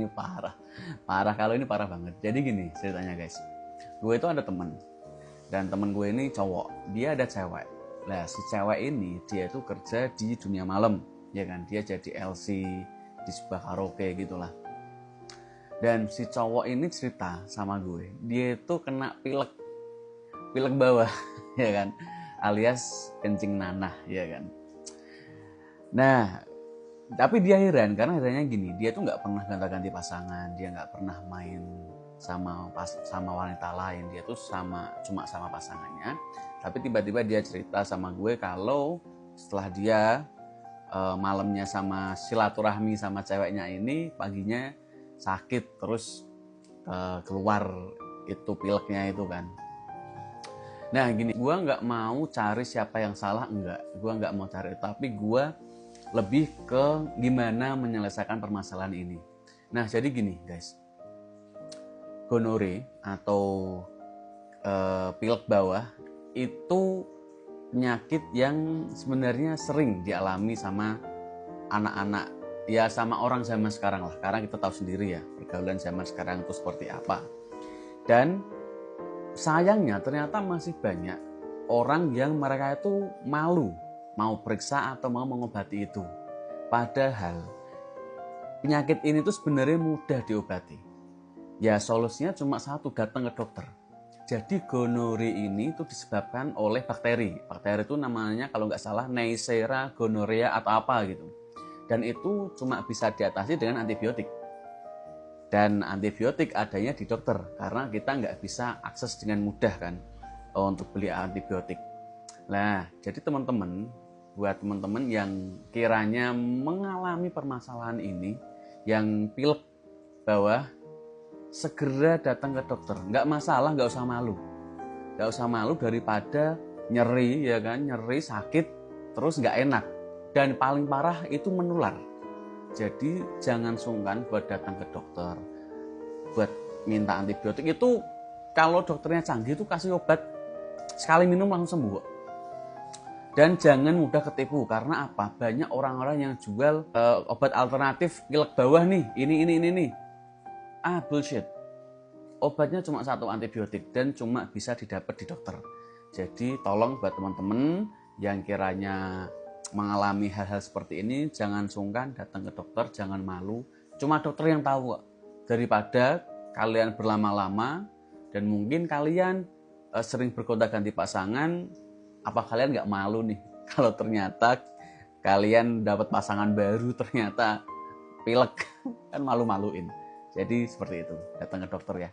ini parah. Parah, kalau ini parah banget. Jadi gini ceritanya guys. Gue itu ada temen. Dan temen gue ini cowok. Dia ada cewek. Nah si cewek ini dia itu kerja di dunia malam. Ya kan, dia jadi LC di sebuah karaoke gitulah. Dan si cowok ini cerita sama gue. Dia itu kena pilek bawah. Ya kan, alias kencing nanah. Ya kan. Nah, tapi dia heran karena herannya gini, dia tuh nggak pernah gonta-ganti pasangan, dia nggak pernah main sama wanita lain, dia tuh cuma sama pasangannya. Tapi tiba-tiba dia cerita sama gue kalau setelah dia malamnya sama silaturahmi sama ceweknya ini, paginya sakit terus keluar itu pileknya itu kan. Nah gini, gue nggak mau cari siapa yang salah, gue nggak mau cari, tapi gue lebih ke gimana menyelesaikan permasalahan ini. Nah jadi gini guys, gonore atau pilek bawah itu penyakit yang sebenarnya sering dialami sama anak-anak, ya sama orang zaman sekarang lah, karena kita tahu sendiri ya pergaulan zaman sekarang itu seperti apa. Dan sayangnya ternyata masih banyak orang yang mereka itu malu mau periksa atau mau mengobati itu. Padahal penyakit ini tuh sebenarnya mudah diobati. Ya solusinya cuma satu, datang ke dokter. Jadi gonore ini tuh disebabkan oleh bakteri. Bakteri itu namanya kalau nggak salah Neisseria gonorrhea atau apa gitu. Dan itu cuma bisa diatasi dengan antibiotik. Dan antibiotik adanya di dokter karena kita nggak bisa akses dengan mudah kan untuk beli antibiotik. Nah jadi teman-teman, buat teman-teman yang kiranya mengalami permasalahan ini, yang pilek bawah, segera datang ke dokter. Nggak masalah, nggak usah malu daripada nyeri ya kan, nyeri sakit terus nggak enak dan paling parah itu menular. Jadi jangan sungkan buat datang ke dokter, buat minta antibiotik. Itu kalau dokternya canggih itu kasih obat sekali minum langsung sembuh. Dan jangan mudah ketipu, karena apa? Banyak orang-orang yang jual obat alternatif pilek bawah nih, ini nih. Bullshit. Obatnya cuma satu, antibiotik, dan cuma bisa didapat di dokter. Jadi tolong buat teman-teman yang kiranya mengalami hal-hal seperti ini, jangan sungkan datang ke dokter, jangan malu. Cuma dokter yang tahu, daripada kalian berlama-lama dan mungkin kalian sering bergonta-ganti pasangan. Apa kalian nggak malu nih kalau ternyata kalian dapat pasangan baru ternyata pilek, kan malu-maluin. Jadi seperti itu, datang ke dokter ya.